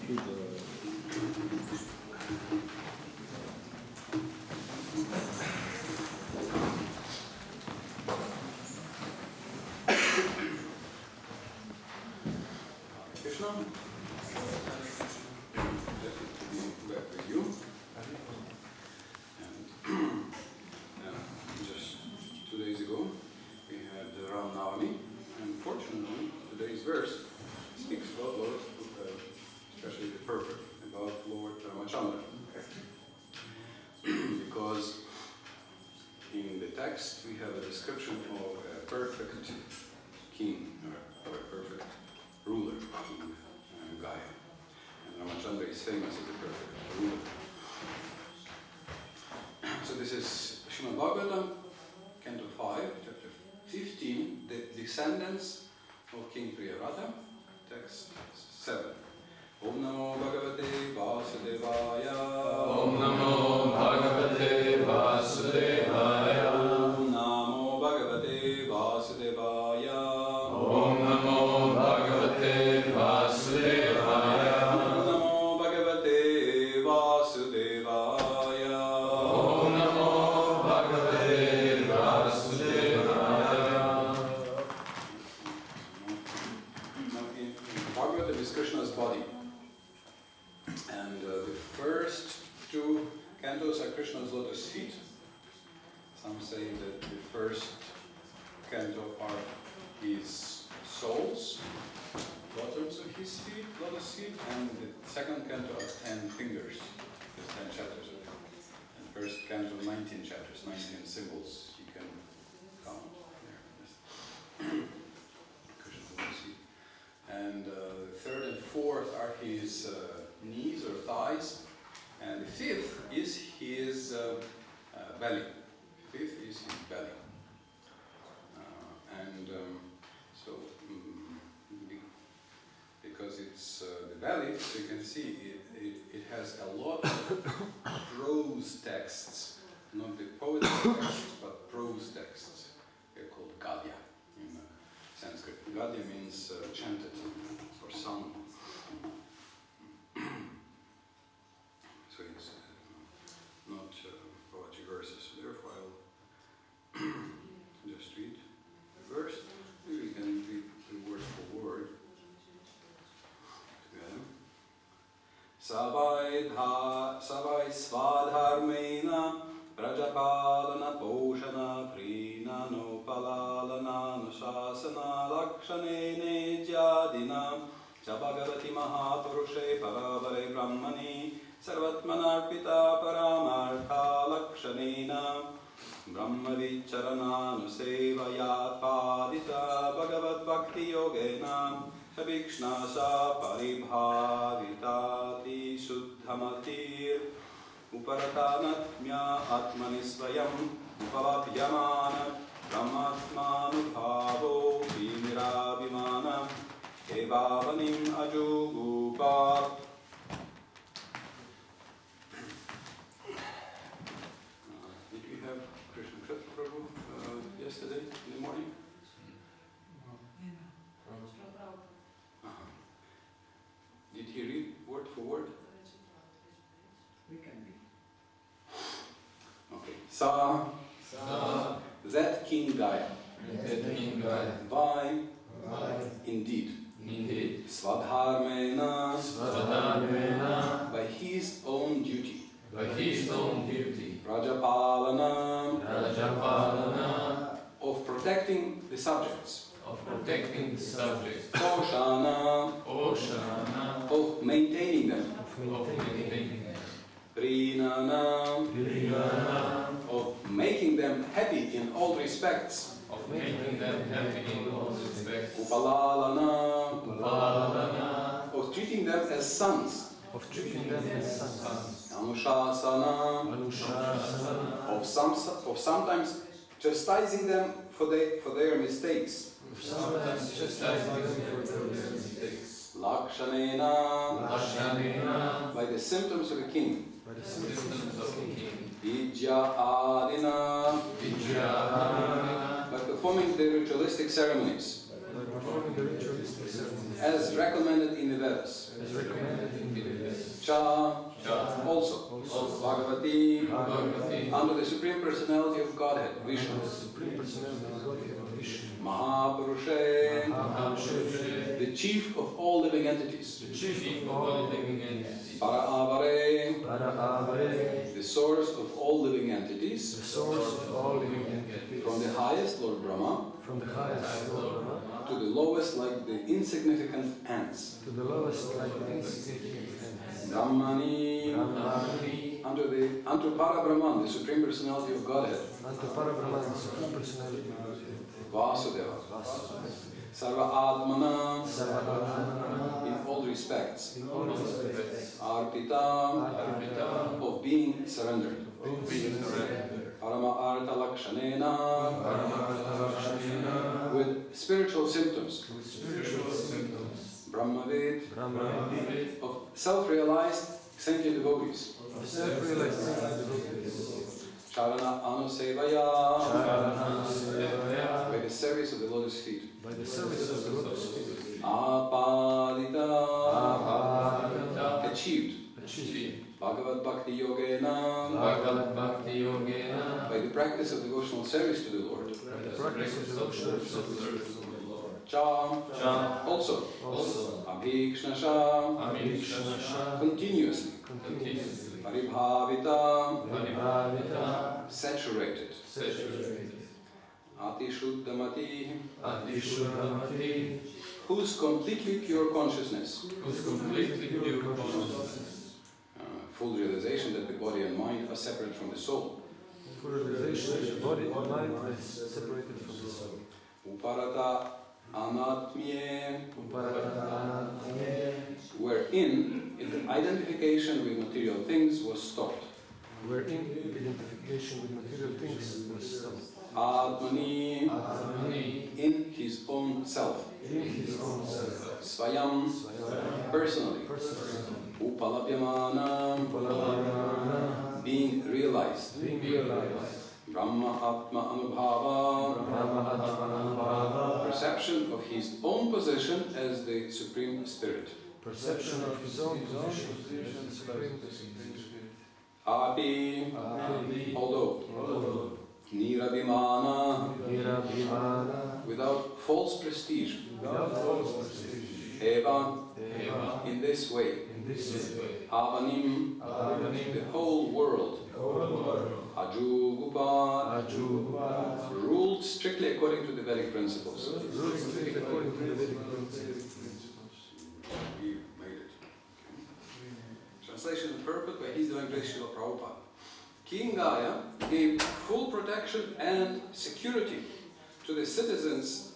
Back with you. Just 2 days ago we had Ram Navami, and fortunately today's verse speaks about Lord, especially the perfect, about Lord Ramachandra. Because in the text we have a description of a perfect king, or a perfect ruler in Gaya. And Ramachandra is famous as the perfect ruler. So this is Srimad Bhagavatam, Canto 5, Chapter 15, the descendants of King Priyavrata, text 7. Om Namo Bhagavate Vasudevaya. Om Namo Bhagavate Vasudevaya. Om Namo Bhagavate Vasudevaya. Om Namo Bhagavate Vasudevaya. Om Namo Bhagavate Vasudevaya. Om Namo Bhagavate Vasudevaya. Now in Bhagavatam is Krishna's body. And the first two cantos are Krishna's lotus feet. Some say that the first canto are his soles, bottoms of his feet, lotus feet, and the second canto are 10 fingers. There's 10 chapters of it. And first canto, 19 chapters, 19 symbols. You can count there. Krishna's lotus feet. And the third and fourth are his knees or thighs, and the fifth is his belly. Fifth is his belly. Because it's the belly, so you can see it has a lot of prose texts, not the poetry texts, but prose texts. They're called Gaya in Sanskrit. Gaya means chanted or sung. So it's not poetry verses. Therefore, I'll just read the verse. Maybe we can read the word for word together. Savai svadharmena Prajapalana Poshana Prina Nopalalana Nushasana Lakshanene Jadina Jabhagavati Mahapurushe Paravare Brahmani Sarvatmanarpita Paramartha Lakshanena Brahma Vicharana Nusevaya Padita Bhagavad Bhakti Yogena Shabiksna Sa Paribhavitati Suddhamatir Uparatanatmya Atmani Svayam Upavabhyamana Brahmatmanubhavo Vimirabhimana Evavanim Ajugupa. Did we have Krishna Prabhu yesterday in the morning? Did he read word for word? We can read. Okay. Sa. That King Gaya. Why? Indeed. Svadharmena. By his own duty. Rajapalana. Of protecting the subjects. Poshana. Of maintaining them. Prinana. Of making them happy in all respects. Upalalana. Of treating them as sons. Anushasana. Of sometimes chastising them for their mistakes. Lakshanena. By the symptoms of a king. Vidya Adina. By performing the ritualistic ceremonies. performing the ritualistic ceremonies as recommended in the Vedas. as recommended in the Vedas. Cha, also, Bhagavati, Bhagavati, under the Supreme Personality of Godhead, Vishnu, The Supreme Personality of Godhead Vishnu, Mahapurusha, Mahavishnu, the chief of all living entities, the chief of all living entities, Para-avare, Para-avare, the source of all living the entities, source of all living entities, from the highest Lord Brahma from the highest Lord Brahma to the lowest like the insignificant ants. to the lowest like insignificant ants. Brahmani, Brahmani, unto Para-Brahman, the Supreme Personality of Godhead, unto Para-Brahman, the Supreme Personality of Godhead, Vasudeva, Vasudeva, Sarva Atmana, Sarva-Atmana, in all respects, in all respects, Arpita, Arpita, of being surrendered, of being surrendered, Parama Artha Lakshanena, Parama-Lakshanena, with spiritual symptoms, with spiritual symptoms, Brahmavid, Brahmavit, of self-realized Sankhya devotees, of self-realized devotees, Charana Anusevaya, Charanasevaya, by the service of the lotus feet, by the service of the lotus feet, Apadita, Apadita, achieved, achieved, Bhagavad Bhakti Yogena, Bhagavad Bhakti Yogena, by the practice of devotional service to the Lord, by the practice of devotional service to the Lord. Cha, also, Also, Abhikshnasha, Abhikshanasha, continuously, continuously, Paribhavita, Paribhavita, saturated, saturated, Atishuddhamati, Adishuddhamati, whose completely pure consciousness, whose completely pure consciousness, full realization that the body and mind are separate from the soul, full realization that the body and mind are separated from the soul. Uparata Anatmye, Uparatana, wherein the identification with material things was stopped. wherein identification with material things was stopped. Atmani, Atmani, in his own self. in his own self. Swayam, Swayam, personally. personally. Upalabhyamana, Upalabhyamana, being realized. being realized. Brahma Atma Anubhava, Brahma-Atmanubhava, perception of his own position as the Supreme Spirit. perception of his own position as the Supreme Spirit. Api, Api, although. Nirabhimana, Nirabhimana, without false prestige. without false prestige. Eva, Eva, in this way. in this way. Avanim, Avanim, the whole world. the whole world. Ajugupa, Ajuba, ruled strictly according to the Vedic principles. ruled strictly according to the Vedic principles. We made it. Translation and purport by His Divine Grace Srila Prabhupada. King Gaya gave full protection and security to the citizens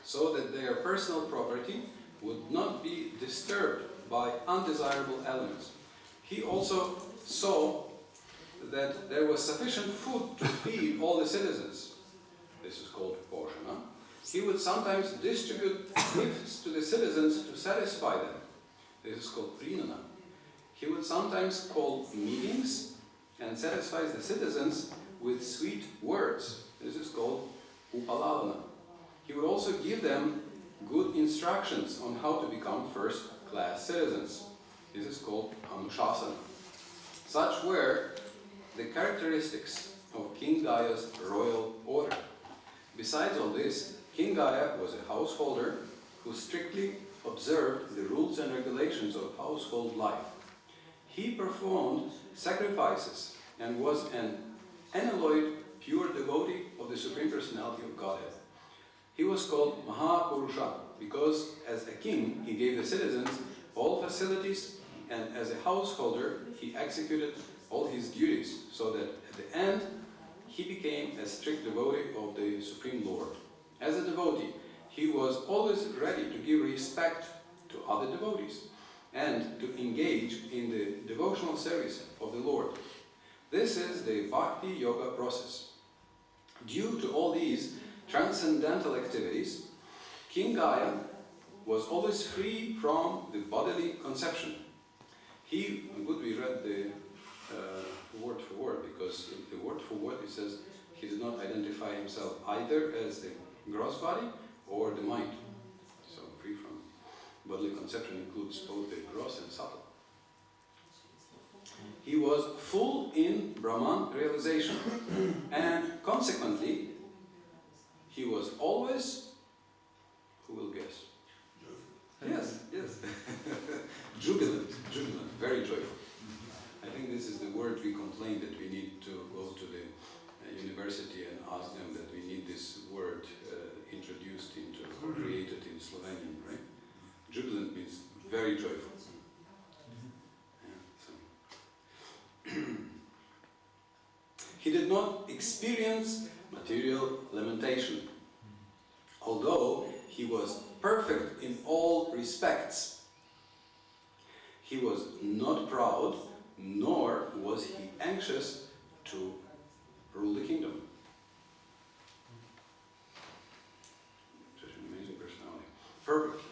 so that their personal property would not be disturbed by undesirable elements. He also saw that there was sufficient food to feed all the citizens. This is called porshana. He would sometimes distribute gifts to the citizens to satisfy them. This is called prinana. He would sometimes call meetings and satisfies the citizens with sweet words. This is called upalavana. He would also give them good instructions on how to become first-class citizens. This is called anushasana. Such were the characteristics of King Gaya's royal order. Besides all this, King Gaya was a householder who strictly observed the rules and regulations of household life. He performed sacrifices and was an unalloyed, pure devotee of the Supreme Personality of Godhead. He was called Mahapurusha because as a king he gave the citizens all facilities, and as a householder he executed all his duties, so that at the end he became a strict devotee of the Supreme Lord. As a devotee, he was always ready to give respect to other devotees and to engage in the devotional service of the Lord. This is the Bhakti Yoga process. Due to all these transcendental activities, King Gaya was always free from the bodily conception. We read the word for word, because in the word for word it says he did not identify himself either as the gross body or the mind. So free from bodily conception includes both the gross and subtle. He was full in Brahman realization, and consequently, he was always, who will guess? Yes. Jubilant, very joyful. I think this is the word we complain that we need to go to the university and ask them that we need this word introduced into or created in Slovenian, right? Jubilant means very joyful. He did not experience material lamentation. Although he was perfect in all respects, he was not proud, nor was he anxious to rule the kingdom. Such an amazing personality. Perfect.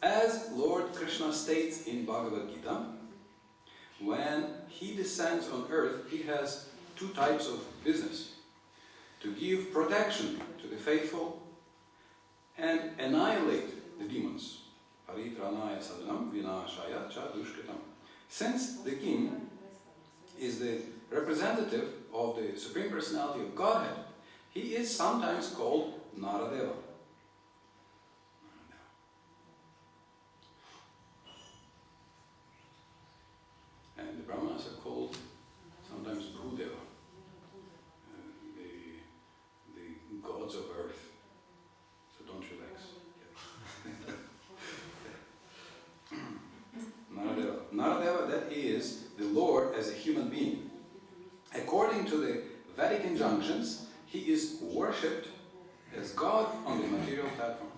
As Lord Krishna states in Bhagavad Gita, when he descends on earth, he has two types of business: to give protection to the faithful and annihilate the demons. Paritranaya sadhanam vinashaya cha dushkritam. Since the king is the representative of the Supreme Personality of Godhead, he is sometimes called Naradeva. And the Brahmanas are called sometimes Bhudeva, the gods of earth. So don't relax. Naradeva, that is the Lord as a human being. According to the Vedic injunctions, he is worshipped as God on the material platform.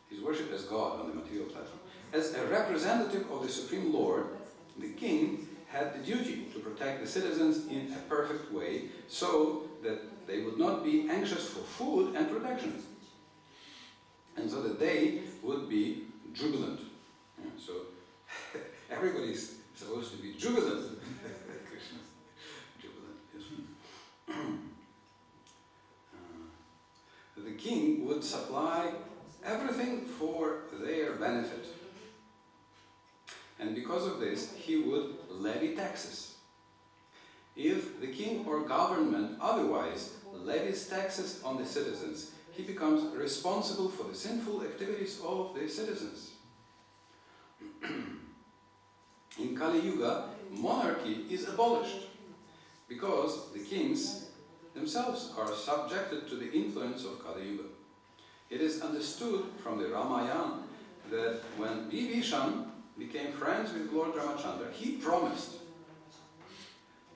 He is worshipped as God on the material platform. As a representative of the Supreme Lord, the king had the duty to protect the citizens in a perfect way so that they would not be anxious for food and protection, and so that they would be jubilant. Yeah, so everybody is supposed to be jubilant. Krishna, jubilant, yes. The king would supply everything for their benefit. And because of this, he would levy taxes. If the king or government otherwise levies taxes on the citizens, he becomes responsible for the sinful activities of the citizens. In Kali Yuga, monarchy is abolished because the kings themselves are subjected to the influence of Kali Yuga. It is understood from the Ramayana that when Vibhishan became friends with Lord Ramachandra, he promised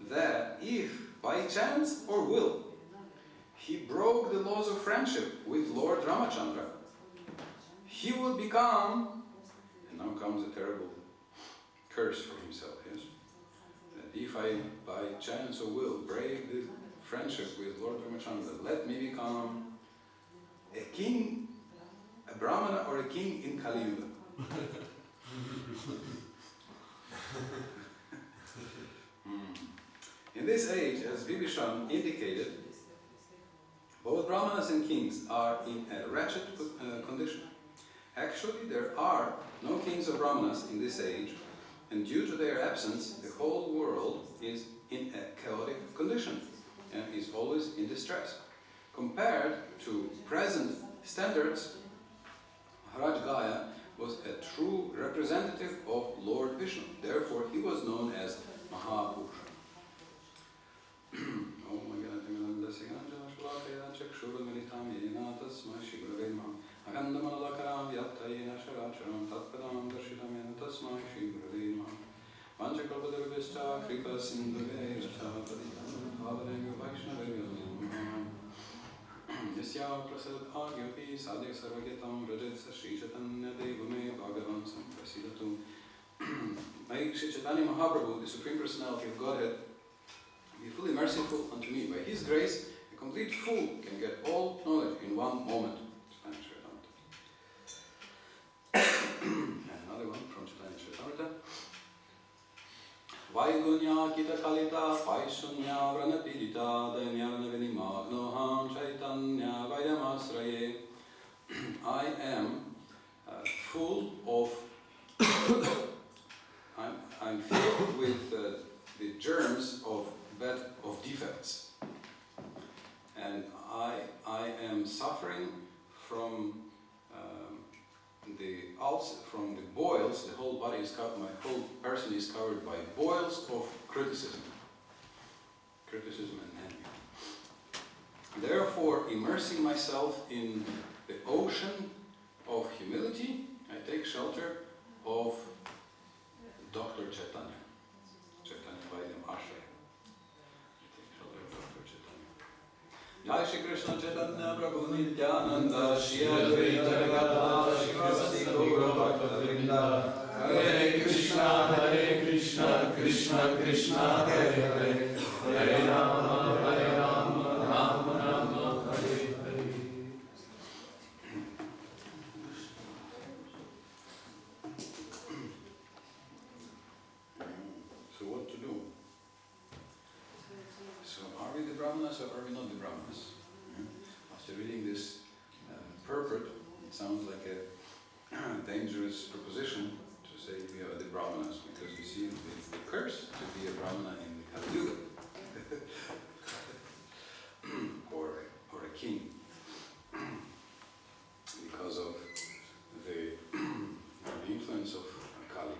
that if by chance or will he broke the laws of friendship with Lord Ramachandra, he would become, and now comes a terrible curse for himself, yes? That if I by chance or will break the friendship with Lord Ramachandra, let me become a king, a Brahmana or a king in Kali Yuga. In this age, as Vibhishan indicated, both Brahmanas and kings are in a wretched condition. Actually, there are no kings or Brahmanas in this age, and due to their absence, the whole world is in a chaotic condition and is always in distress. Compared to present standards, Maharaj Gaya was a true representative of Lord Vishnu. Therefore, he was known as Mahapurusha. Yasya prasad agyapi sadhya sarvagetam rajatsa Shri Chaitanya devame bhagavan samprasidatu. May Shri Chaitanya Mahaprabhu, the Supreme Personality of Godhead, be fully merciful unto me. By his grace, a complete fool can get all knowledge in one moment. Another one from Chaitanya Charitamrita. Vaigunya kita kalita paisunya vranapidita danyana vinimagnoham chaitanya vaidamasraye. I am full of, I'm filled with the germs of defects, and I am suffering from from the boils. The whole body is covered, my whole person is covered by boils of criticism and envy. Therefore, immersing myself in the ocean of humility, I take shelter of Dr. Chaitanya Vaidam Ashraya. I take shelter of Dr. Chaitanya. Jai Shri Krishna Chaitanya Prabhu Nityananda Shri Advaita Gadadhara Shivasti Gaura Bhakta Vrinda. Hare Krishna Krishna Krishna Hare Hare, Hare Rama Rama Rama Hare Hare. So what to do? So are we the Brahmanas or are we not the Brahmanas? After reading this purport, it sounds like a dangerous proposition to say we are the Brahmanas, because you see it's the curse to be a Brahmana in the Kali Yuga. or a king, because of the influence of Kali.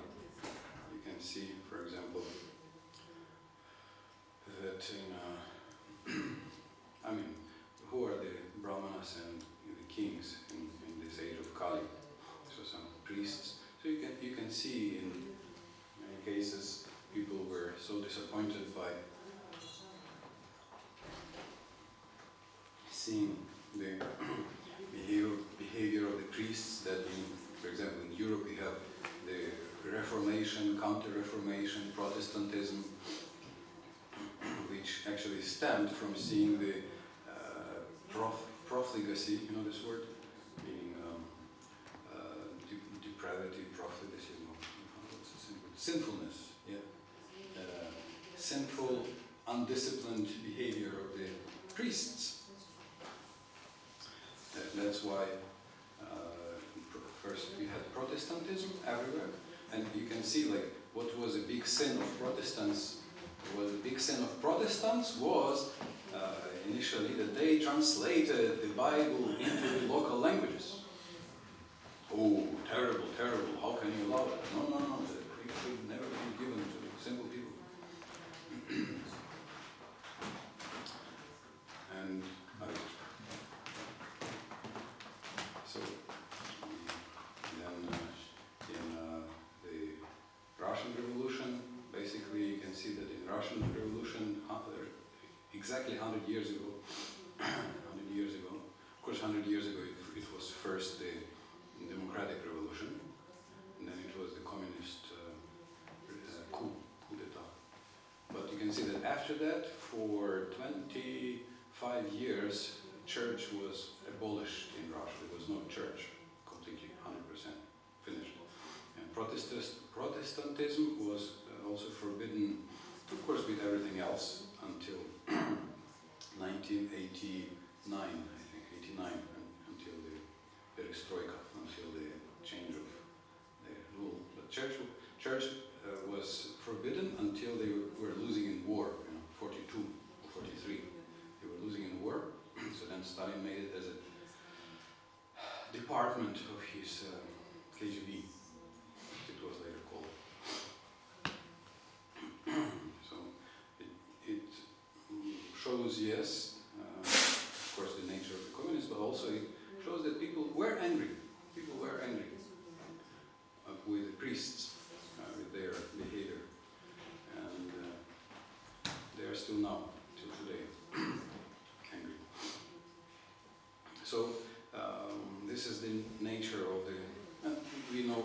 You can see, for example, that I mean, who are the Brahmanas and the kings in this age of Kali? So some priests. So you can see in many cases people were so disappointed by seeing the behavior of the priests that, for example, in Europe we have the Reformation, Counter-Reformation, Protestantism, which actually stemmed from seeing the profligacy, you know this word? Meaning depravity, profligacy, sinfulness, yeah. Sinful, undisciplined behavior of the priests. That's why first we had Protestantism everywhere, and you can see like what was a big sin of Protestants. The big sin of Protestants was initially that they translated the Bible into the local languages. Oh, terrible, terrible! How can you allow it? No, it should never be given to simple people. And so then in the Russian Revolution, basically you can see that in Russian Revolution, exactly 100 years ago, of course 100 years ago it was first the democratic revolution, and then it was the communist coup d'etat. But you can see that after that, for 25 years, church was abolished in Russia. There was no church, completely, 100% finished. And Protestantism was also forbidden, of course, with everything else, until 1989, I think, 89, until the perestroika, until the change of the rule. But church was forbidden until they were losing in war, 42 or 43. They were losing in war, so then Stalin made it as a department of his KGB, it was later called. So it shows, yes, of course, the nature of the communists, but also it shows that people were angry. People were angry with the priests, with their behavior, and they are still now, till today, angry. So this is the nature of the. We know.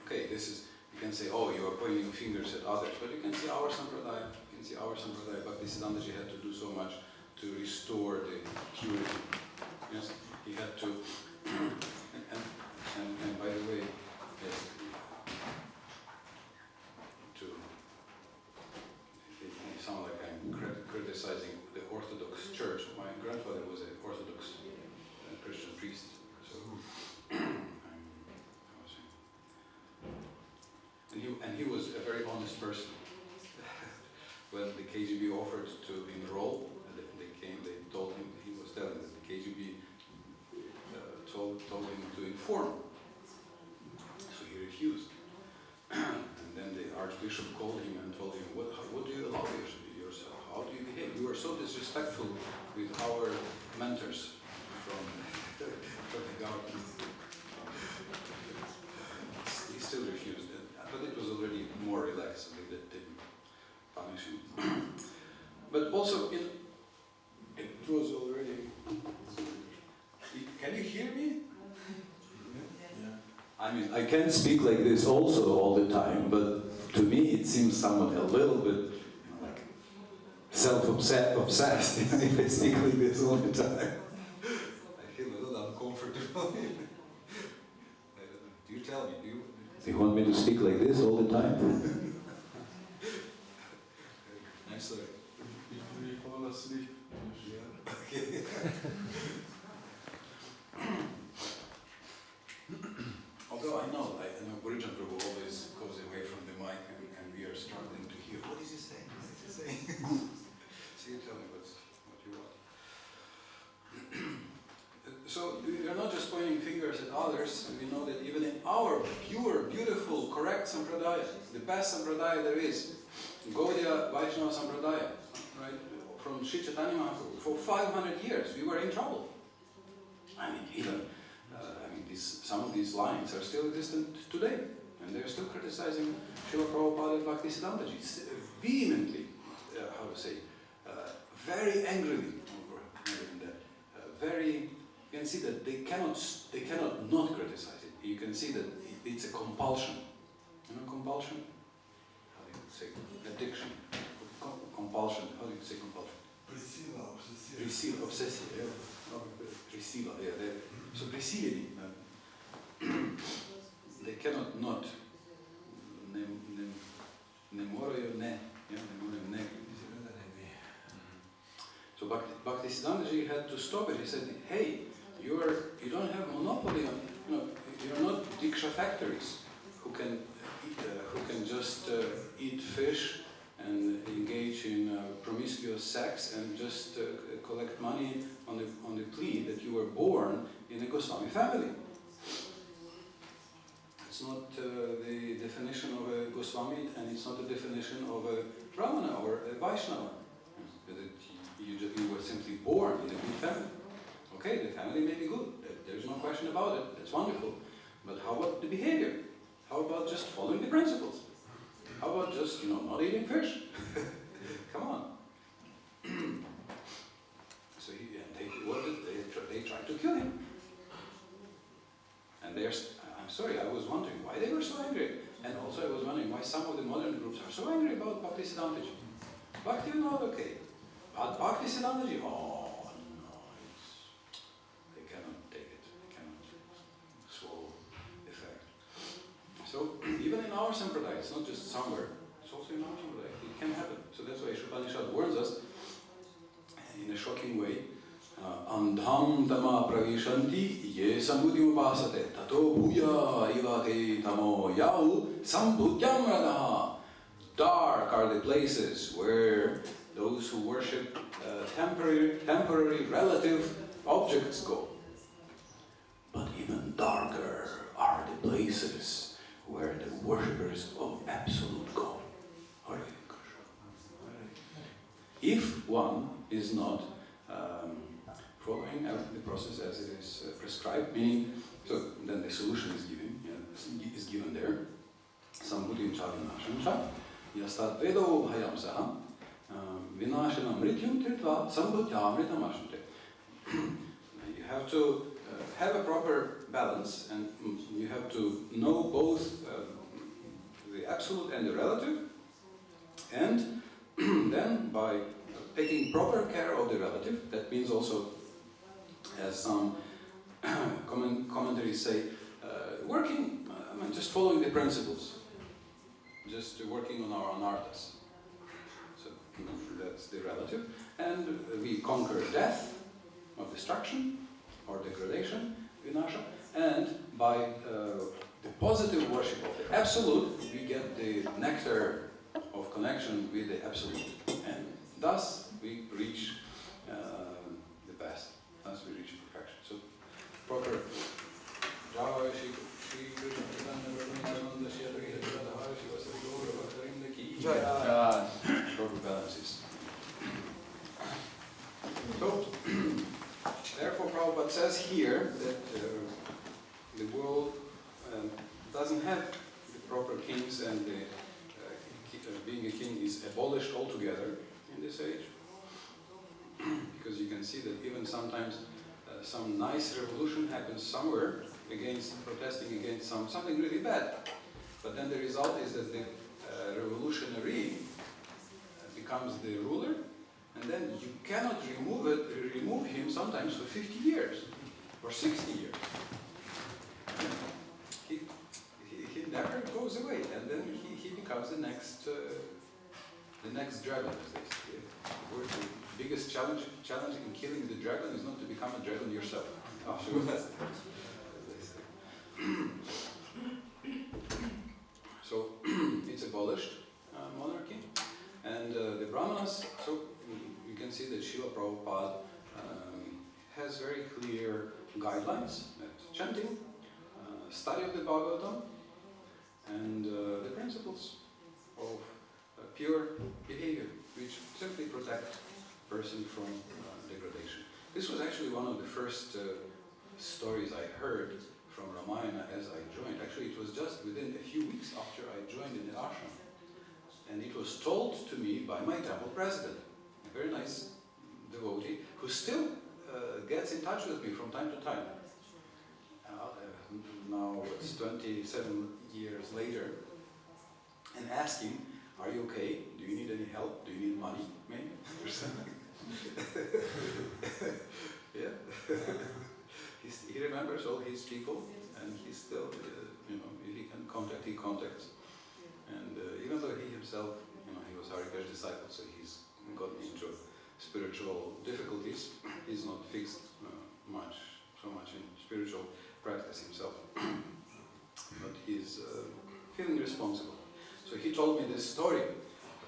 Okay, this is. You can say, oh, you are pointing fingers at others, but you can see our sampradaya. You can see our sampradaya. Bhaktisiddhantaji had to do so much to restore the purity. Yes, he had to. And by the way, yes, to criticizing the Orthodox Church. My grandfather was an Orthodox Christian priest, so and he was a very honest person. When the KGB offered to enroll, they told him, he was telling that the KGB told him to inform. So he refused. And then the Archbishop called him and told him, what do you allow yourself? How do you behave? You are so disrespectful with our mentors from the government. He still refused it, but it was already more relaxed, so they didn't punish him. But also, it was already... Can you hear me? I mean, I can't speak like this also all the time, but to me it seems somewhat a little bit like self-obsessed if I speak like this all the time. I feel a little uncomfortable. I don't know. Do you tell me? Do you want me to speak like this all the time? I'm sorry. If we fall asleep. Yeah. Okay. Although I know Gurijan Prabhu always goes away from the mic and we are struggling to hear. What is he saying? What is he saying? So you tell me what you want. So we are not just pointing fingers at others. We know that even in our pure, beautiful, correct Sampradaya, the best Sampradaya there is, Gaudiya Vaishnava Sampradaya, right? From Sri Chaitanya Mahaprabhu, for 500 years we were in trouble. I mean, even some of these lines are still existent today, and they're still criticizing Srila Prabhupada and Bhaktisiddhantaji vehemently, very angrily, you can see that they cannot not criticize it. You can see that it's a compulsion. You know compulsion? How do you say addiction? Compulsion. How do you say compulsion? Prisila, obsession. Yeah. Prisila, yeah. So prisili. They cannot not. So Bhaktisiddhantaji had to stop it. He said, "Hey, you don't have monopoly on. You're not diksha factories who can just eat fish and engage in promiscuous sex and just collect money on the plea that you were born in a Goswami family. It's not the definition of a Goswami, and it's not the definition of a Brahmana or a Vaishnava. You were simply born in a good family. Okay, the family may be good. There's no question about it. That's wonderful. But how about the behavior? How about just following the principles? How about just, not eating fish? Come on." So they tried to kill him. And I'm sorry, I was wondering why they were so angry. And also I was wondering why some of the modern groups are so angry about Bhaktisiddhantaji. Bhakti, okay. But Bhaktisiddhantaji, oh no, they cannot take it. They cannot swallow the fact. So even in our Sampradaya, it's not just somewhere, it's also in our Sampradaya. It can happen. So that's why Upanishad warns us in a shocking way. Andham tama pravishanti ye sambuddhim upasate tato bhuya ivate tamo yau sambhudyam radaha. Dark are the places where those who worship temporary relative objects go. But even darker are the places where the worshippers of Absolute go. Hare Krishna. If one is not following the process as it is prescribed, meaning, so then the solution is given there. Sambuddhim chavinasham cha yastat vedo bhayam saha vinashana mrityum tritva sambuddhyamritam ashante. You have to have a proper balance, and you have to know both the absolute and the relative, and then by taking proper care of the relative, that means also, as some commentaries say, working, just following the principles, just working on our anarthas. So that's the relative, and we conquer death, or destruction, or degradation, vinasha, and by the positive worship of the Absolute, we get the nectar of connection with the Absolute, and thus we reach the best, thus we reach perfection. So, proper Jai Shri Krishna Chaitanya proper balances. So, therefore Prabhupada says here that the world doesn't have the proper kings, and being a king is abolished altogether in this age. Because you can see that even sometimes some nice revolution happens somewhere protesting against something really bad. But then the result is that the revolutionary becomes the ruler, and then you cannot remove him sometimes for 50 years or 60 years. He never goes away, and then he becomes the next dragon, as they say. The biggest challenge in killing the dragon is not to become a dragon yourself. Afterwards, as they say. So it's abolished monarchy, and the brahmanas. So you can see that Srila Prabhupada has very clear guidelines: chanting, study of the Bhagavatam, and the principles of pure behavior, which simply protect a person from degradation. This was actually one of the first stories I heard from Ramayana as I joined. Actually, it was just within a few weeks after I joined in the ashram. And it was told to me by my temple president, a very nice devotee, who still gets in touch with me from time to time. Now it's 27 years later, and asking, "Are you okay? Do you need any help? Do you need money, maybe?" Or something. Yeah. He remembers all his people, and he still, if he can contact, he contacts. And even though he himself, he was Harikesh's disciple, so he's gotten into spiritual difficulties, he's not fixed so much in spiritual practice himself, but he's feeling responsible. So he told me this story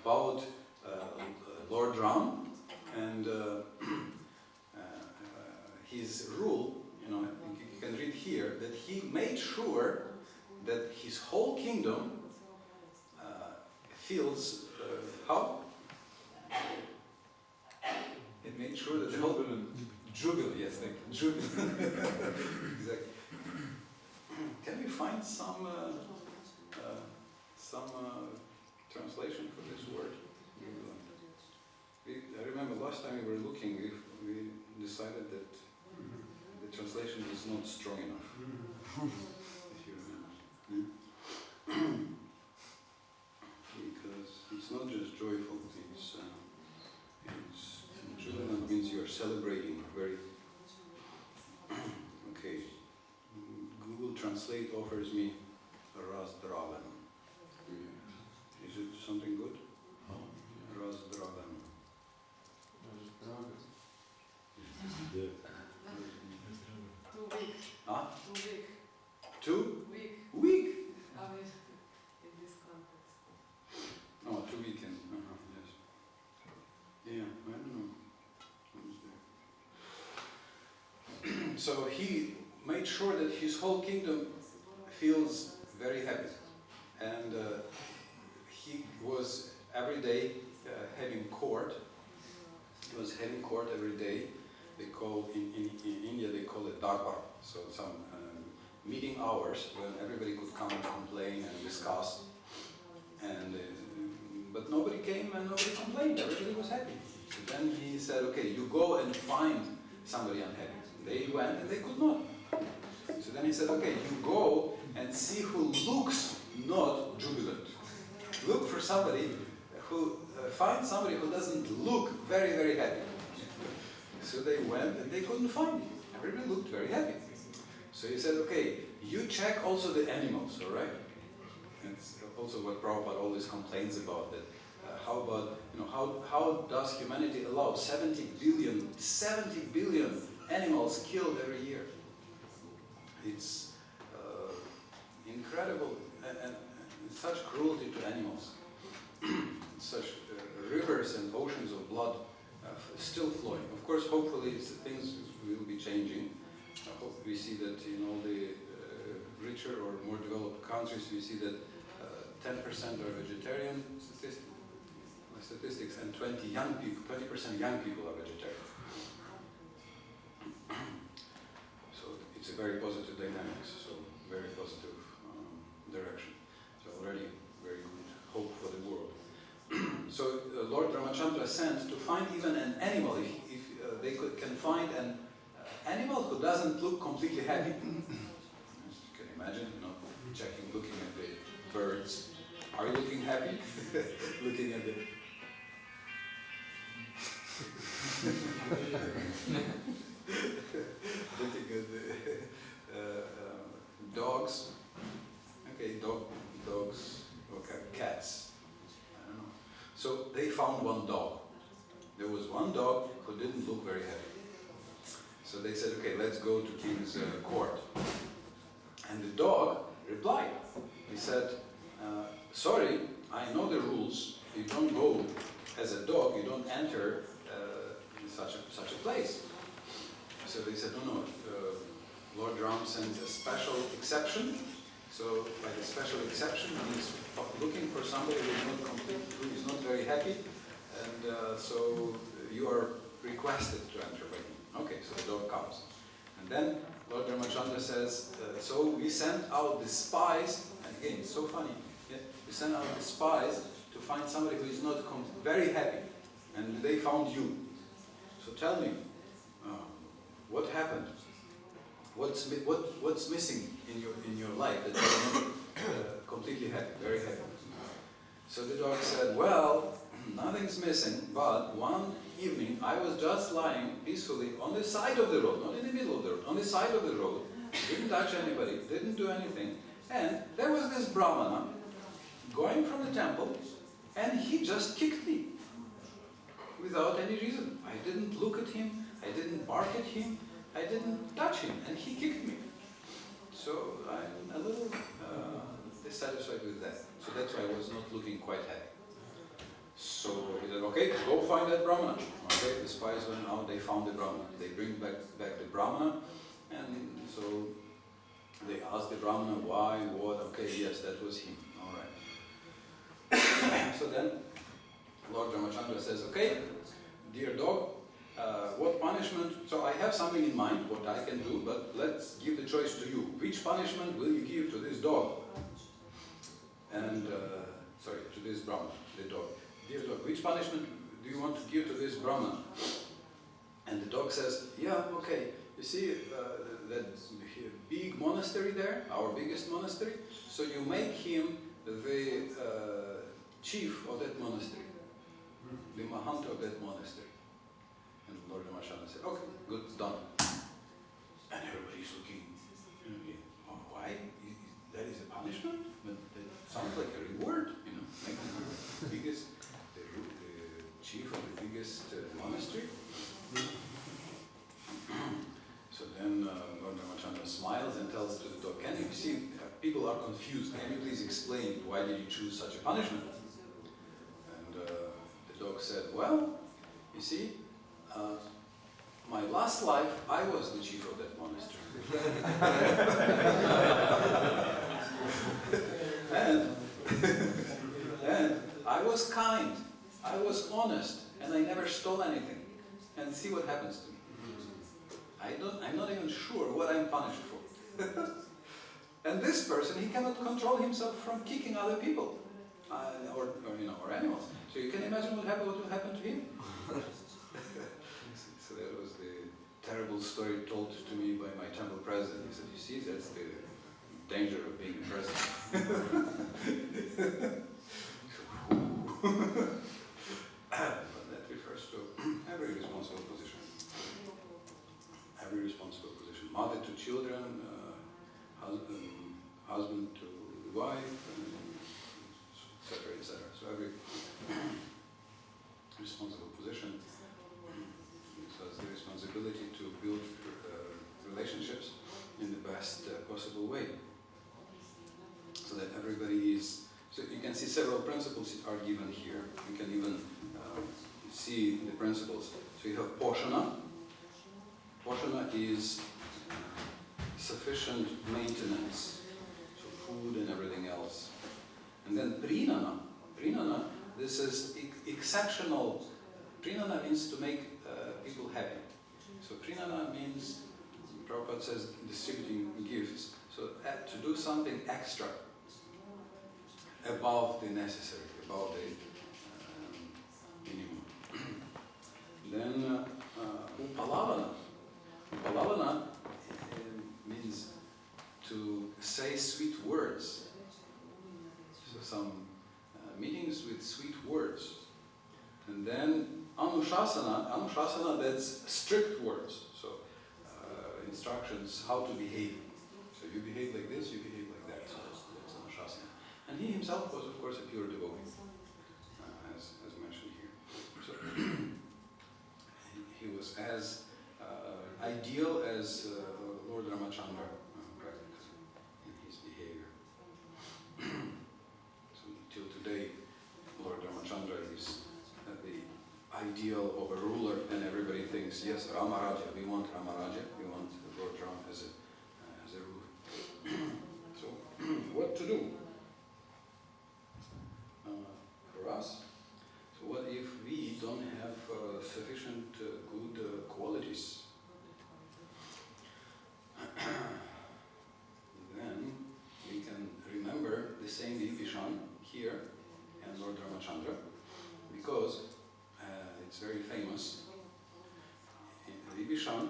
about Lord Ram and his rule. You can read here that he made sure that his whole kingdom feels how? It made sure that the whole jubilant, yes, thank you, jubilant. Exactly. Can we find some translation for this word? I remember last time we were looking, we decided that the translation is not strong enough. If you remember. Because it's not just joyful, it's jubilant means you are celebrating very. Okay. Google Translate offers me Razdravan. Is it something good? Razdravan. Huh? Too weak. Weak? In this context. Oh, too weak in, yes. Yeah, I don't know. So he made sure that his whole kingdom feels very happy. And he was every day having court. He was having court every day. They call, in India they call it darbar. So some meeting hours when everybody could come and complain and discuss. And but nobody came and nobody complained. Everybody was happy. So then he said, okay, you go and find somebody unhappy. They went and they could not. So then he said, okay, you go and see who looks not jubilant. Look for somebody who, find somebody who doesn't look very, very happy. So they went and they couldn't find him. Everybody looked very happy. So he said, okay, you check also the animals, all right? That's also what Prabhupada always complains about, that how about, how does humanity allow 70 billion animals killed every year? It's incredible, and such cruelty to animals. Such rivers and oceans of blood still flowing. Of course, hopefully things will be changing. I hope we see that in all the richer or more developed countries, we see that 10% are vegetarian statistics, and 20% young people are vegetarian. So it's a very positive dynamics, so very positive direction. So already very good hope for the world. So Lord Ramachandra sent to find even an animal, if they can find an animal who doesn't look completely happy. You can imagine, looking at the birds. Are you looking happy? Looking at the... looking at the dogs. Okay, dogs, okay, cats. I don't know. So they found one dog. There was one dog who didn't look very happy. So they said, okay, let's go to king's court. And the dog replied. He said, sorry, I know the rules. You don't go as a dog, you don't enter such a place. So they said, no, Lord Ram sends a special exception. So by the special exception, he's looking for somebody who is not very happy, and so you are requested to enter by him. Okay, so the dog comes. And then Lord Ramachandra says, so we sent out the spies, and again, it's so funny, yeah? We sent out the spies to find somebody who is not very happy, and they found you. So tell me, what happened? What's missing in your life that you're not completely happy, very happy? So the dog said, well, nothing's missing, but one evening I was just lying peacefully on the side of the road, not in the middle of the road, on the side of the road, didn't touch anybody, didn't do anything, and there was this brahmana going from the temple, and he just kicked me without any reason. I didn't look at him, I didn't bark at him, I didn't touch him, and he kicked me. So I'm a little dissatisfied with that. So that's why I was not looking quite happy. So he said, okay, go find that brahmana. Okay, the spies went out, they found the brahmana. They bring back the brahmana, and so they asked the brahmana why, what, okay, yes, that was him. All right. So then Lord Ramachandra says, okay, dear dog, what punishment, so I have something in mind, what I can do, but let's give the choice to you. Which punishment will you give to this dog? And, to this brahman, the dog. Dear dog, which punishment do you want to give to this brahman? And the dog says, yeah, okay, you see that big monastery there, our biggest monastery, so you make him the chief of that monastery, the mahant of that monastery. And Lord Ramachandra said, okay, good, done. And everybody's looking, why? That is a punishment? But that sounds like a reward, like the biggest, the chief of the biggest monastery. So then Lord Ramachandra smiles and tells to the dog, can you see, people are confused, can you please explain why did you choose such a punishment? And the dog said, well, you see, my last life, I was the chief of that monastery. and I was kind, I was honest, and I never stole anything. And see what happens to me. I'm not even sure what I'm punished for. And this person, he cannot control himself from kicking other people, or animals. So you can imagine what will happen to him. So that was the terrible story told to me by my temple president. He said, you see, that's the danger of being a president. But that refers to every responsible position. Every responsible position. Mother to children, husband to wife, etc., etc. So responsible position. So it's the responsibility to build relationships in the best possible way, so that everybody is. So you can see several principles are given here. You can even see the principles. So you have poshana. Poshana is sufficient maintenance, so food and everything else. And then prinana. Prinana, this is exceptional. Prinana means to make people happy. So prinana means, Prabhupada says, distributing gifts. So to do something extra, above the necessary, above the minimum. Then upalavana. Upalavana means to say sweet words. So some meetings with sweet words. And then anushasana. Anushasana, that's strict words. So instructions how to behave. So you behave like this, you behave like that. So that's anushasana. And he himself was, of course, a pure devotee, as mentioned here. So he was as ideal as Lord Ramachandra practically in his behavior. So till today, Lord Ramachandra is the ideal of a ruler, and everybody thinks, yes, Ramaraja, we want Ramaraja, we want Lord Ram as a ruler. So what to do for us? So what if we don't have sufficient good qualities? Then we can remember the same Vibhishan here and Lord Ramachandra, because it's very famous. Vibhishan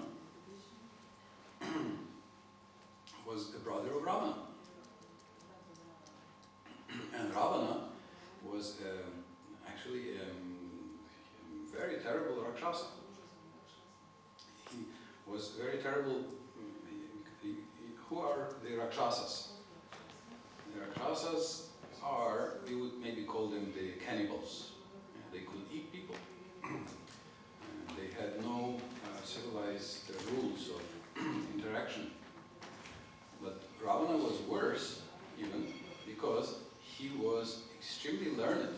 was the brother of Ravana. And Ravana was actually a very terrible Rakshasa. He was very terrible. Who are the Rakshasas? The Rakshasas are, we would maybe call them the cannibals. They could eat people. They had no civilized rules of interaction. But Ravana was worse even because he was extremely learned.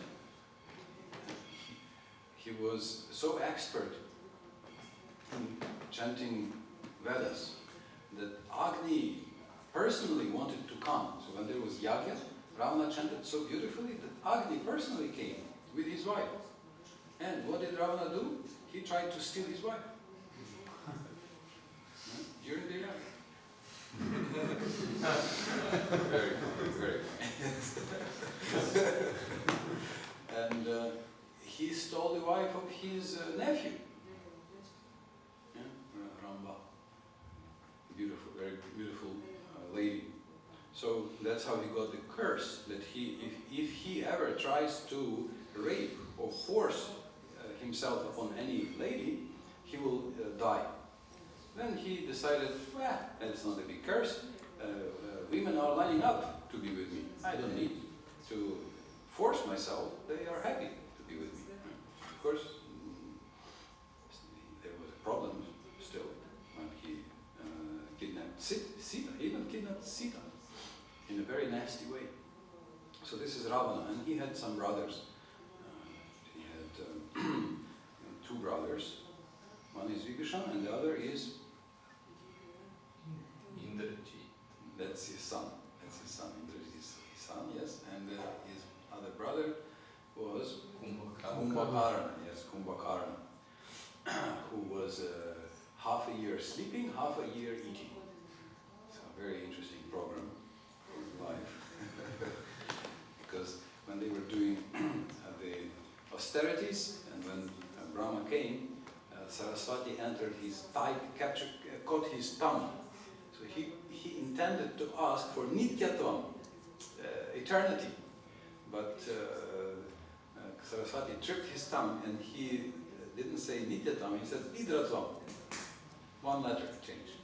He was so expert in chanting Vedas that Agni personally wanted to come. So when there was yagya, Ravana chanted so beautifully that Agni personally came with his wife. And what did Ravana do? He tried to steal his wife during the yagya. Very funny, very funny. And he stole the wife of his nephew, Ramba. Beautiful, very beautiful lady. So that's how he got the curse, that if he ever tries to rape or force himself upon any lady, he will die. Then he decided, well, that's not a big curse. Women are lining up to be with me. I don't need to force myself. They are happy to be with me. Of course, there was a problem still when he kidnapped Sita. He even kidnapped Sita in a very nasty way. So this is Ravana, and he had some brothers. He had two brothers. One is Vibhishan, and the other is Indrajit. That's his son. That's his son. Indrajit is his son, yes. And his other brother was Kumbhakarna. Yes, Kumbhakarna, who was half a year sleeping, half a year eating. It's a very interesting program for life. Because when they were doing the austerities, and when Brahma came, Saraswati entered his thigh, caught his tongue. So he intended to ask for Nityatvam, eternity. But Saraswati tripped his tongue, and he didn't say Nityatvam, he said Nidratvam. One letter changed.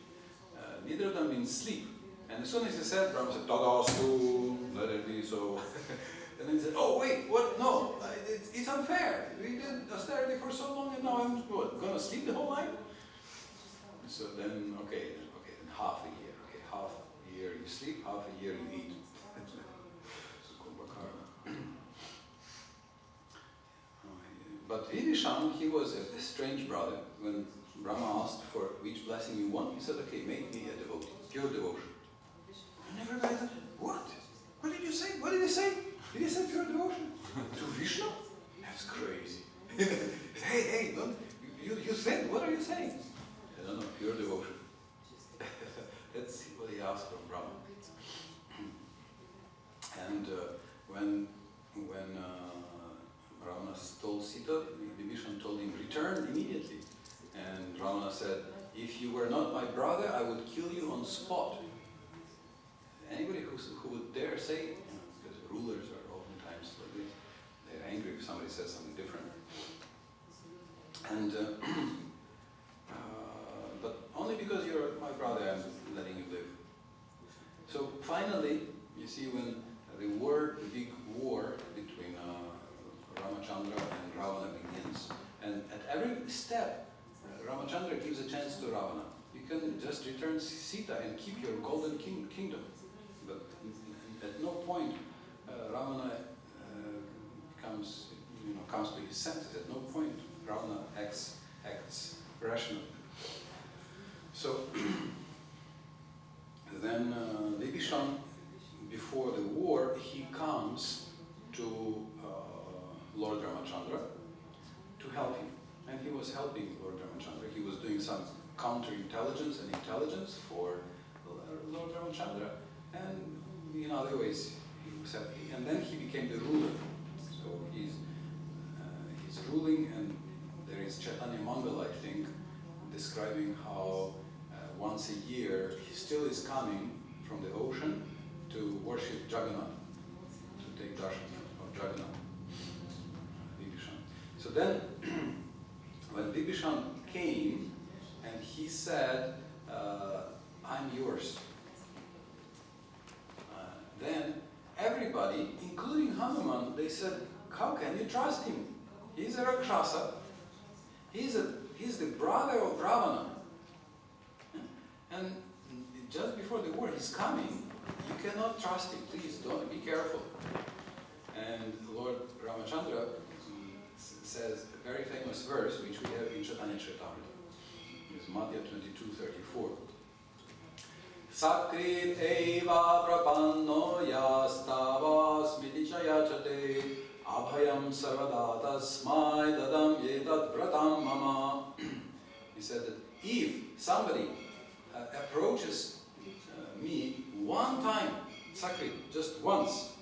Nidratvam means sleep. And as soon as he said, Brahma said, Tadastu, let it be so. And then he said, oh wait, what? No, it's unfair. We did austerity for so long and now I'm what, gonna sleep the whole night? So then, okay, then half a year. Okay, half a year you sleep, half a year you eat. But Vibhishan, he was a strange brother. When Brahma asked for which blessing you want, he said, okay, make me a devotee, pure devotion. And everybody thought, what? What did you say? What did he say? Did he say pure devotion? To Vishnu? That's crazy. hey, don't, you said, what are you saying? I don't know, pure devotion. That's what he asked from Brahma. And when Ravana stole Sita, Vibhishan told him, return immediately. And Ravana said, if you were not my brother, I would kill you on spot. Anybody who would dare say, because rulers are oftentimes like this, they're angry if somebody says something different. And but only because you're my brother, I'm letting you live. So finally, you see, when the big war between Ramachandra and Ravana begins, and at every step, Ramachandra gives a chance to Ravana. You can just return Sita and keep your golden kingdom. But at no point Ravana comes to his senses. At no point Ravana acts rationally. So then Vibhishan, before the war, he comes to Lord Ramachandra to help him. And he was helping Lord Ramachandra. He was doing some counterintelligence and intelligence for Lord Ramachandra. And in other ways, he was helping. And then he became the ruler. So he's ruling, and there is Chaitanya Mangala, I think, describing how once a year he still is coming from the ocean to worship Jagannath, to take darshan of Jagannath, Vibhishan. So then, when Vibhishan came and he said, I'm yours, then everybody, including Hanuman, they said, how can you trust him? He's a Rakshasa. He's the brother of Ravana. And just before the war, he's coming. You cannot trust him. Please, don't be careful. And Lord Ramachandra says a very famous verse, which we have in Chaitanya Charitamrita. It's Madhya 22:34. Sakrit eva prapanno yastava smiti chayachate abhayam sarvada tasmai dadam yetat vratam mama. He said that if somebody approaches me one time, Sakrit, just once,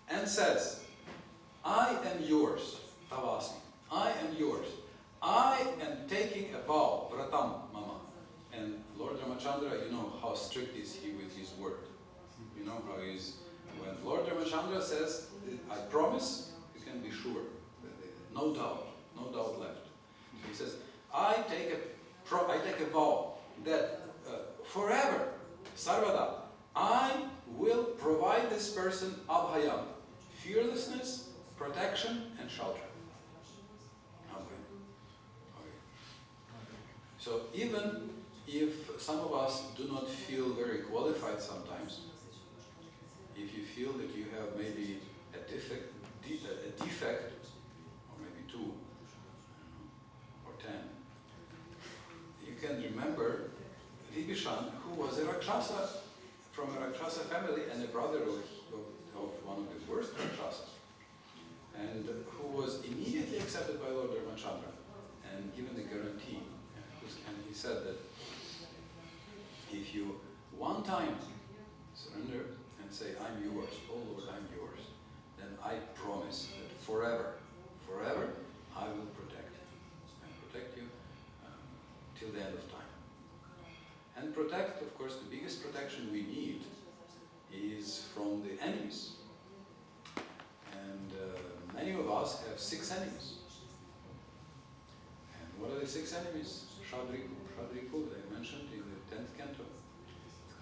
and says, I am yours, Tavasmi, I am yours, I am taking a vow, vratam mama. And Lord Ramachandra, you know how strict is he with his word. You know how he is. When Lord Ramachandra says, I promise, you can be sure. No doubt left. So he says, I take a vow that forever, sarvada, I will provide this person abhayam, fearlessness, protection, and shelter. Okay. So even if some of us do not feel very qualified sometimes, if you feel that you have maybe a defect, or maybe 2, or 10, you can remember Vibhishan, who was a Rakshasa, from a Rakshasa family and a brother of one of the worst Rakshasas, and who was immediately accepted by Lord Ramachandra and given the guarantee. And he said that if you one time surrender and say, I'm yours, oh Lord, I'm yours, then I promise that forever, I will protect you. And protect you till the end of time. And protect, of course, the biggest protection we need is from the enemies. And many of us have 6 enemies. And what are the 6 enemies? Shadriku, they mentioned in the 10th canto.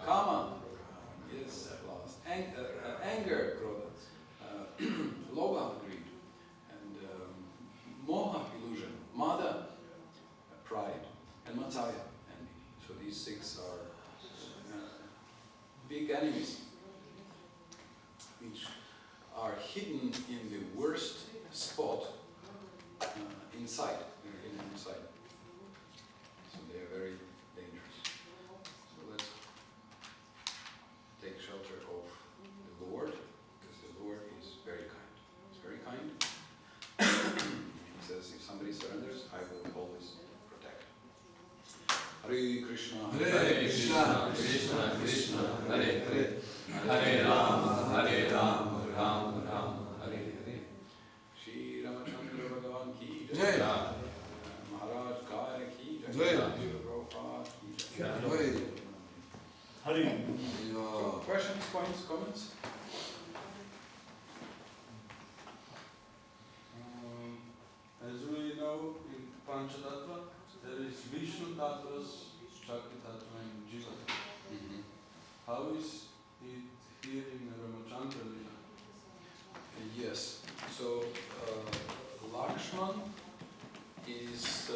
Kama, yes, last. Anger, krodha. Lobha, greed, and Moha, illusion, Mada, pride, and Matsaya, envy. So these 6 are big enemies, which are hidden in the worst spot inside. They're hidden inside. So they are very dangerous. So let's take shelter of the Lord, because the Lord is very kind. He's very kind. He says, if somebody surrenders, I will always protect. Hare Krishna. Hare Krishna, Krishna Krishna, Hare Hare, Hare Rama, Hare Rama, Rama Rama, Hare Hare. Shri Ramachandra Bhagavan ki Jai. jai. Maharaj Gaya ki jai. Jai. Shri Prabhupada ki jai. Jai. Hari. So, questions, points, comments? As we know, in Panchatattva, there is Vishnu Tattvas, Shakti Tattva, and Jiva Tattva. How is it here in Ramachandra Lila? Yes. So, Lakshman is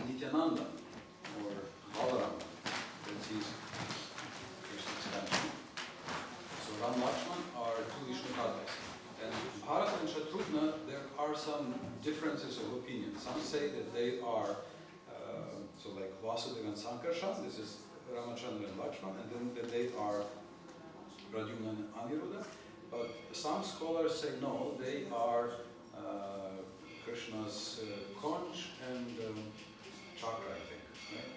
Nityananda or Balaram. That's his first expansion. So, Ram Lakshman are 2 Vishnu Tattvas. And Bharata and Shatrugna, there are some differences of opinion. Some say that they are, so like Vasudeva and Sankarshan, this is Ramachandra and Lakshman, and then that they are Pradyumna and Aniruddha. But some scholars say no, they are Krishna's conch and chakra, I think. Right?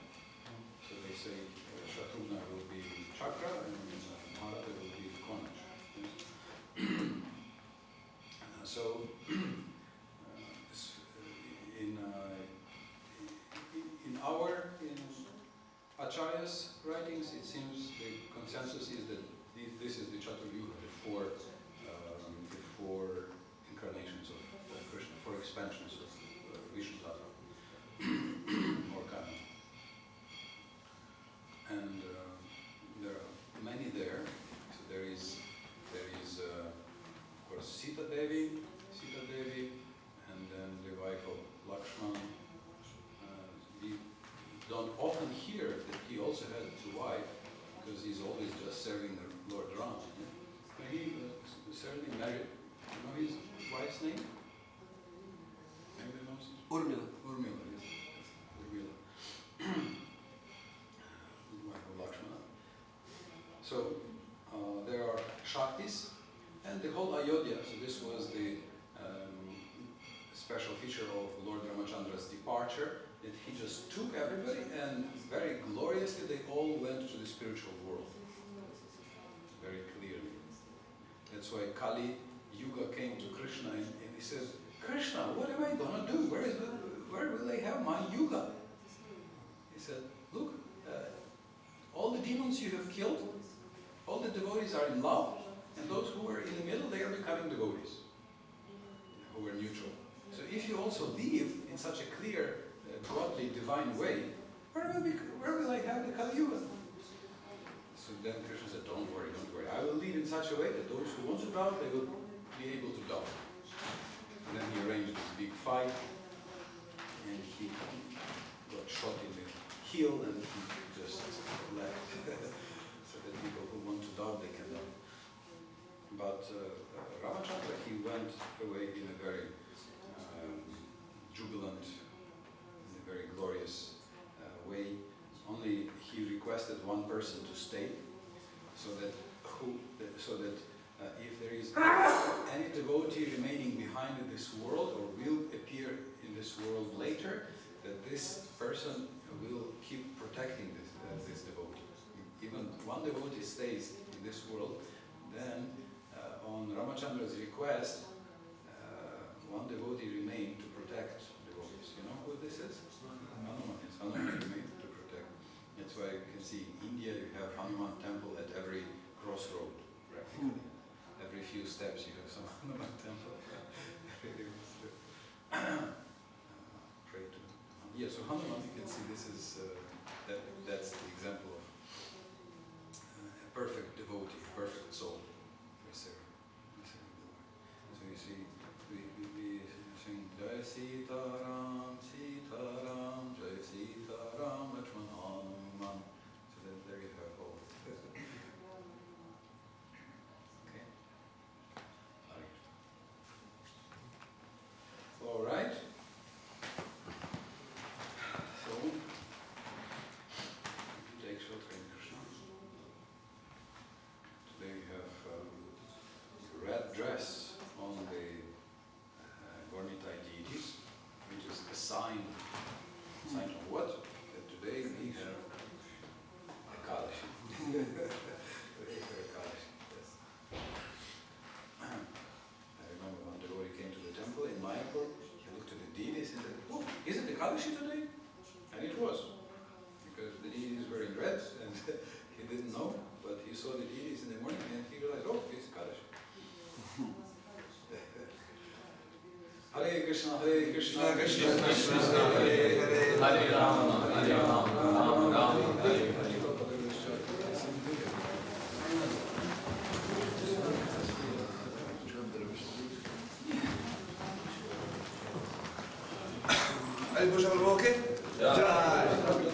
So they say Shatrugna will be chakra and Bharata will be conch. So in Acharya's writings, it seems the consensus is that this is the Chaturyuga, the four incarnations of Krishna, 4 expansions of Vishnu Tattva, or Kama. And there are many there. So there is of course Sita Devi, and then the wife of Lakshman. We don't often hear that he also had a wife, because he's always just serving the Lord Ram. But he certainly married. You know his wife's name? Anybody knows? Urmila. Urmila, yes. Urmila. Wife of Lakshmana. So there are Shaktis, and the whole Ayodhya. So this was the special feature of Lord Ramachandra's departure, that he just took everybody and very gloriously they all went to the spiritual world. Very clearly. That's why Kali Yuga came to Krishna and he says, Krishna, what am I going to do? Where will I have my Yuga? He said, look, all the demons you have killed, all the devotees are in love, and those who are in the middle, they are becoming devotees, who are neutral. So if you also live in such a clear, godly, divine way, where will I have the Kali Yuga? So then Krishna said, don't worry. I will lead in such a way that those who want to doubt, they will be able to doubt. And then he arranged this big fight, and he got shot in the heel, and he just left, so that people who want to doubt, they can doubt. But Ramachandra, he went away in a very jubilant, in a very glorious way. Only he requested one person to stay, so that if there is any devotee remaining behind in this world or will appear in this world later, that this person will keep protecting this devotee. Even one devotee stays in this world, then on Ramachandra's request, one devotee remained to protect devotees. You know who this is? Hanuman. It's Hanuman remained to protect. That's why you can see in India you have Hanuman temple at every crossroad, practically. Every few steps you have some Hanuman temple. Pray to Hanuman. Yeah, so Hanuman, you can see this is that's the example of a perfect devotee, a perfect soul. we sing Jai Sita Ram, Jai Sita Ram, Lakshman Hanuman. So then there you have all. Okay. All right. So, take short Krishna. Today we have red dress on the Gornitai deities, which is a sign of what? That today we have Ekadashi. Today we have Ekadashi, yes. I remember one devotee came to the temple in Mayapur, he looked at the deities and said, "Oh, is it Ekadashi today?" And it was, because the deities were in red and he didn't know, but he saw the deities in the morning and he realized, oh, it's Ekadashi. Hare Krishna, Krishna Krishna, Hare Hare, Hare Rama, Rama Rama, Hare Hare. Adi Purusha, prabhu, okay? Jai.